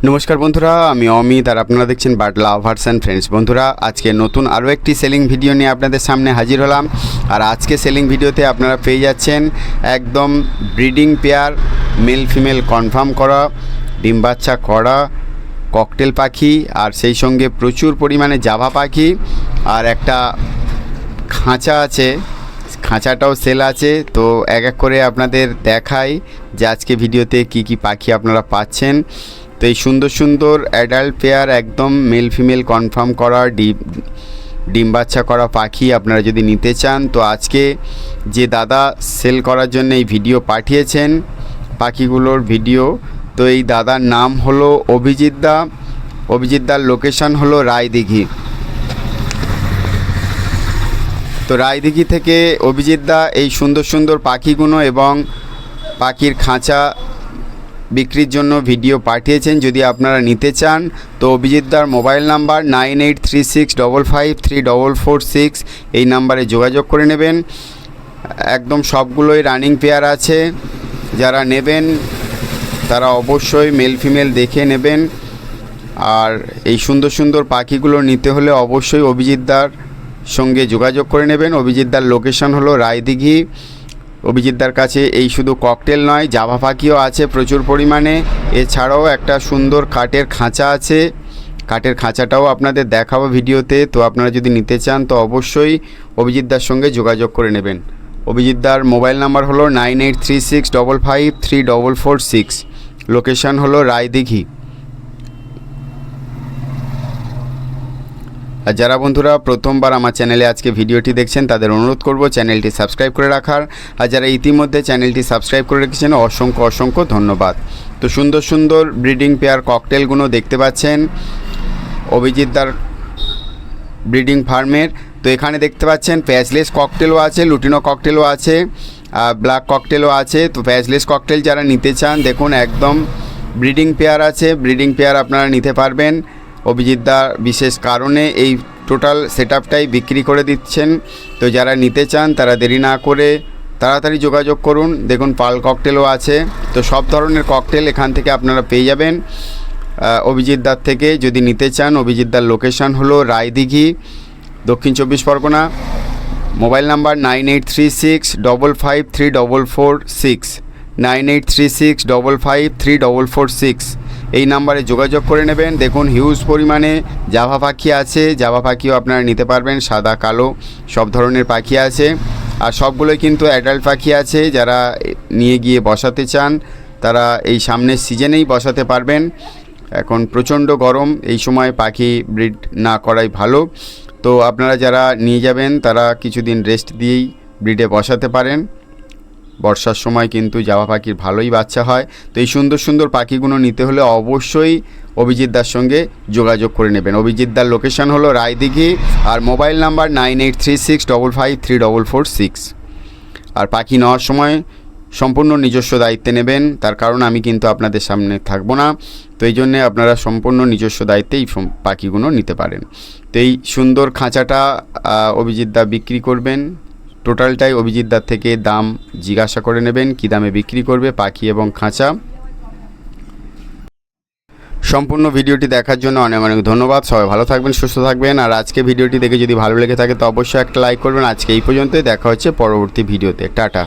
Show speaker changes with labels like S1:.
S1: নমস্কার বন্ধুরা, আমি অমিত আর আপনারা দেখছেন বার্ড লাভার্স অ্যান্ড ফ্রেন্ডস। বন্ধুরা, আজকে নতুন আরও একটি সেলিং ভিডিও নিয়ে আপনাদের সামনে হাজির হলাম। আর আজকে সেলিং ভিডিওতে আপনারা পেয়ে যাচ্ছেন একদম breeding pair, male female confirm করা, ডিম বাচ্চা করা ককটেল পাখি, আর সেই সঙ্গে প্রচুর পরিমাণে জাভা পাখি, আর একটা খাঁচা আছে, খাঁচাটাও সেল আছে। তো এক এক করে আপনাদের দেখাই যে আজকে ভিডিওতে কি কি পাখি আপনারা পাচ্ছেন। তো এই সুন্দর সুন্দর অ্যাডাল্ট পেয়ার, একদম মেল ফিমেল কনফার্ম করা ডিম বাচ্চা করা পাখি আপনারা যদি নিতে চান, তো আজকে যে দাদা সেল করার জন্য এই ভিডিও পাঠিয়েছেন পাখিগুলোর ভিডিও, তো এই দাদার নাম হলো অভিজিৎ দা। অভিজিৎ দার লোকেশান হলো রায়দিঘি। তো রায়দিঘি থেকে অভিজিৎ দা এই সুন্দর সুন্দর পাখিগুলো এবং পাখির খাঁচা বিক্রির জন্য ভিডিও পাঠিয়েছেন। যদি আপনারা নিতে চান তো অভিজিৎ দার মোবাইল নাম্বার 9836553446, এই নাম্বারে যোগাযোগ করে নেবেন। একদম সবগুলোই রানিং পেয়ার আছে। যারা নেবেন তারা অবশ্যই মেল ফিমেল দেখে নেবেন। আর এই সুন্দর সুন্দর পাখিগুলো নিতে হলে অবশ্যই অভিজিৎ দার সঙ্গে যোগাযোগ করে নেবেন। অভিজিৎ দার লোকেশন হলো রায়দিঘি। অভিজিৎ দার কাছে এই শুধু ককটেল নয়, জাভা পাখিও আছে প্রচুর পরিমাণে। এছাড়াও একটা সুন্দর কাঠের খাঁচা আছে, কাঠের খাঁচাটাও আপনাদের দেখাবো ভিডিওতে। তো আপনারা যদি নিতে চান তো অবশ্যই অভিজিৎ দার সঙ্গে যোগাযোগ করে নেবেন। অভিজিৎ দার মোবাইল নাম্বার হলো 9836553446, লোকেশান হলো রায়দিঘি। আর যারা বন্ধুরা প্রথমবার আমার চ্যানেলে আজকে ভিডিওটি দেখছেন তাদের অনুরোধ করব চ্যানেলটি সাবস্ক্রাইব করে রাখার। আর যারা ইতিমধ্যে চ্যানেলটি সাবস্ক্রাইব করে রেখেছেন অসংখ্য অসংখ্য ধন্যবাদ। তো সুন্দর সুন্দর ব্রিডিং পেয়ার ককটেলগুলো দেখতে পাচ্ছেন অভিজিৎ দার ব্রিডিং ফার্মের। তো এখানে দেখতে পাচ্ছেন প্যাচলেস ককটেলও আছে, লুটিনো ককটেলও আছে, ব্ল্যাক ককটেলও আছে। তো প্যাচলেস ককটেল যারা নিতে চান দেখুন একদম ব্রিডিং পেয়ার আছে, ব্রিডিং পেয়ার আপনারা নিতে পারবেন। অভিজিৎ দা বিশেষ কারণে এই টোটাল সেটআপটাই বিক্রি করে দিচ্ছেন। তো যারা নিতে চান তারা দেরি না করে তাড়াতাড়ি যোগাযোগ করুন। দেখুন পাল ককটেলও আছে। তো সব ধরনের ককটেল এখান থেকে আপনারা পেয়ে যাবেন অভিজিৎ দার থেকে যদি নিতে চান। অভিজিৎ দার লোকেশান হলো রায়দিঘি, দক্ষিণ 24 পরগনা। মোবাইল নাম্বার 9836553446, 9836553446, এই নাম্বারে যোগাযোগ করে নেবেন। দেখুন হিউজ পরিমাণে জাভা পাখি আছে, জাভা পাখিও আপনারা নিতে পারবেন, সাদা কালো সব ধরনের পাখি আছে। আর সবগুলোই কিন্তু অ্যাডাল্ট পাখি আছে। যারা নিয়ে গিয়ে বসাতে চান তারা এই সামনের সিজনেই বসাতে পারবেন। এখন প্রচণ্ড গরম, এই সময় পাখি ব্রিড না করাই ভালো। তো আপনারা যারা নিয়ে যাবেন তারা কিছুদিন রেস্ট দিয়েই ব্রিডে বসাতে পারেন। বর্ষার সময় কিন্তু জাভা পাখির ভালোই বাচ্চা হয়। তো এই সুন্দর সুন্দর পাখিগুলো নিতে হলে অবশ্যই অভিজিৎ দার সঙ্গে যোগাযোগ করে নেবেন। অভিজিৎ দার লোকেশান হলো রায়দিঘি, আর মোবাইল নাম্বার 9836553446। আর পাখি নেওয়ার সময় সম্পূর্ণ নিজস্ব দায়িত্বে নেবেন, তার কারণ আমি কিন্তু আপনাদের সামনে থাকবো না। তো এই জন্যে আপনারা সম্পূর্ণ নিজস্ব দায়িত্বে এই পাখিগুলো নিতে পারেন। তো এই সুন্দর খাঁচাটা অভিজিৎ দা বিক্রি করবেন। টোটালটাই অভিজিৎ দার থেকে দাম জিজ্ঞাসা করে নেবেন কী দামে বিক্রি করবে পাখি এবং খাঁচা। সম্পূর্ণ ভিডিওটি দেখার জন্য অনেক অনেক ধন্যবাদ। সবাই ভালো থাকবেন, সুস্থ থাকবেন। আর আজকে ভিডিওটি দেখে যদি ভালো লেগে থাকে তো অবশ্যই একটা লাইক করবেন। আজকে এই পর্যন্তই, দেখা হচ্ছে পরবর্তী ভিডিওতে। টাটা।